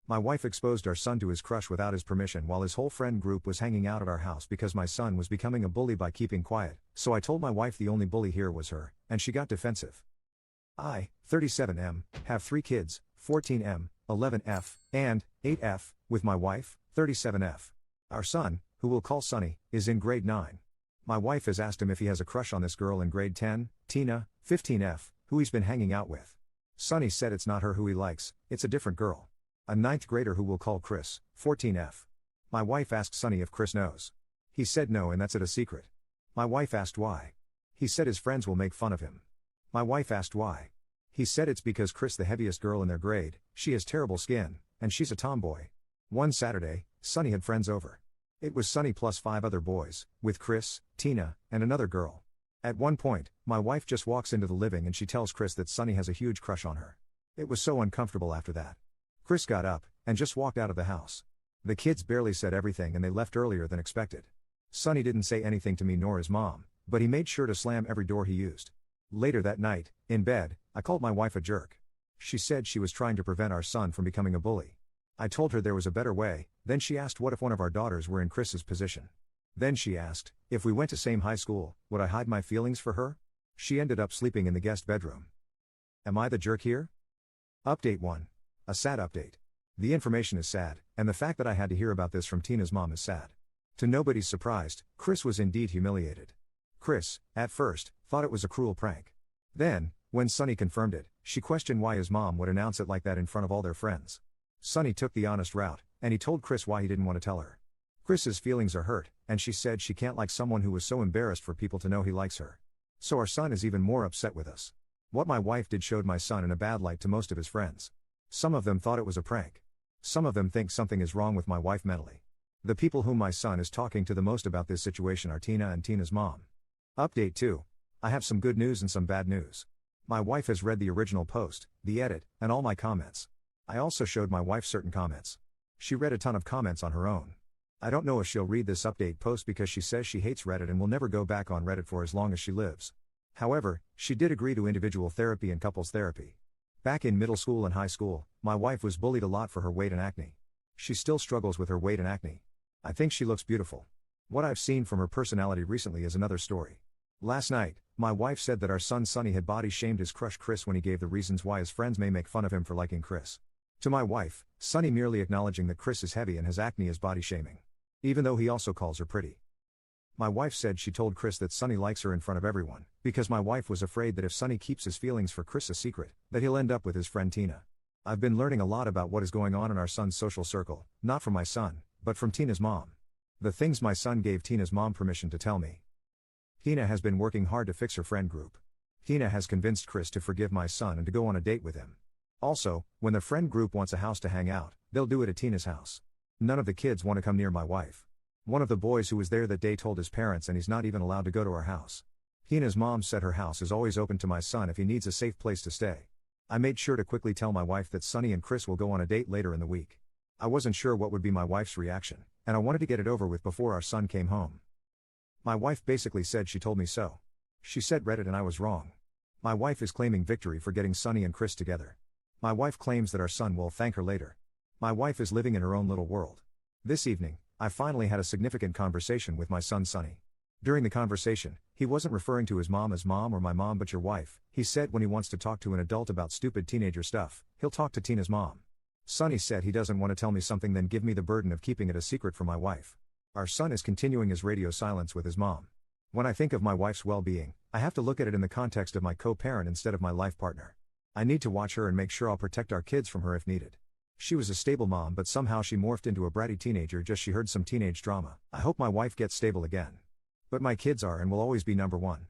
My wife exposed our son to his crush without his permission while his whole friend group was hanging out at our house because my son was becoming a bully by keeping quiet, so I told my wife the only bully here was her, and she got defensive. I, 37M, have 3 kids, 14M, 11F, and 8F, with my wife, 37F. Our son, who we'll call Sonny, is in grade 9. My wife has asked him if he has a crush on this girl in grade 10, Tina, 15F, who he's been hanging out with. Sonny said it's not her who he likes, it's a different girl. A 9th grader who we'll call Chris, 14F. My wife asked Sonny if Chris knows. He said no and that's it a secret. My wife asked why. He said his friends will make fun of him. My wife asked why. He said it's because Chris the heaviest girl in their grade, she has terrible skin, and she's a tomboy. One Saturday, Sonny had friends over. It was Sonny plus 5 other boys, with Chris, Tina, and another girl. At one point, my wife just walks into the living and she tells Chris that Sonny has a huge crush on her. It was so uncomfortable after that. Chris got up, and just walked out of the house. The kids barely said everything and they left earlier than expected. Sonny didn't say anything to me nor his mom, but he made sure to slam every door he used. Later that night, in bed, I called my wife a jerk. She said she was trying to prevent our son from becoming a bully. I told her there was a better way, then she asked what if one of our daughters were in Chris's position. Then she asked, if we went to same high school, would I hide my feelings for her? She ended up sleeping in the guest bedroom. Am I the jerk here? Update 1. A sad update. The information is sad, and the fact that I had to hear about this from Tina's mom is sad. To nobody's surprise, Chris was indeed humiliated. Chris, at first, thought it was a cruel prank. Then, when Sonny confirmed it, she questioned why his mom would announce it like that in front of all their friends. Sonny took the honest route, and he told Chris why he didn't want to tell her. Chris's feelings are hurt, and she said she can't like someone who was so embarrassed for people to know he likes her. So our son is even more upset with us. What my wife did showed my son in a bad light to most of his friends. Some of them thought it was a prank. Some of them think something is wrong with my wife mentally. The people whom my son is talking to the most about this situation are Tina and Tina's mom. Update 2. I have some good news and some bad news. My wife has read the original post, the edit, and all my comments. I also showed my wife certain comments. She read a ton of comments on her own. I don't know if she'll read this update post because she says she hates Reddit and will never go back on Reddit for as long as she lives. However, she did agree to individual therapy and couples therapy. Back in middle school and high school, my wife was bullied a lot for her weight and acne. She still struggles with her weight and acne. I think she looks beautiful. What I've seen from her personality recently is another story. Last night, my wife said that our son Sonny had body shamed his crush Chris when he gave the reasons why his friends may make fun of him for liking Chris. To my wife, Sonny merely acknowledging that Chris is heavy and has acne is body shaming. Even though he also calls her pretty. My wife said she told Chris that Sonny likes her in front of everyone, because my wife was afraid that if Sonny keeps his feelings for Chris a secret, that he'll end up with his friend Tina. I've been learning a lot about what is going on in our son's social circle, not from my son, but from Tina's mom. The things my son gave Tina's mom permission to tell me. Tina has been working hard to fix her friend group. Tina has convinced Chris to forgive my son and to go on a date with him. Also, when the friend group wants a house to hang out, they'll do it at Tina's house. None of the kids want to come near my wife. One of the boys who was there that day told his parents and he's not even allowed to go to our house. Tina's mom said her house is always open to my son if he needs a safe place to stay. I made sure to quickly tell my wife that Sonny and Chris will go on a date later in the week. I wasn't sure what would be my wife's reaction, and I wanted to get it over with before our son came home. My wife basically said she told me so. She said Reddit and I was wrong. My wife is claiming victory for getting Sonny and Chris together. My wife claims that our son will thank her later. My wife is living in her own little world. This evening, I finally had a significant conversation with my son Sonny. During the conversation, he wasn't referring to his mom as mom or my mom but your wife. He said when he wants to talk to an adult about stupid teenager stuff, he'll talk to Tina's mom. Sonny said he doesn't want to tell me something then give me the burden of keeping it a secret from my wife. Our son is continuing his radio silence with his mom. When I think of my wife's well-being, I have to look at it in the context of my co-parent instead of my life partner. I need to watch her and make sure I'll protect our kids from her if needed. She was a stable mom but somehow she morphed into a bratty teenager just she heard some teenage drama. I hope my wife gets stable again. But my kids are and will always be number one.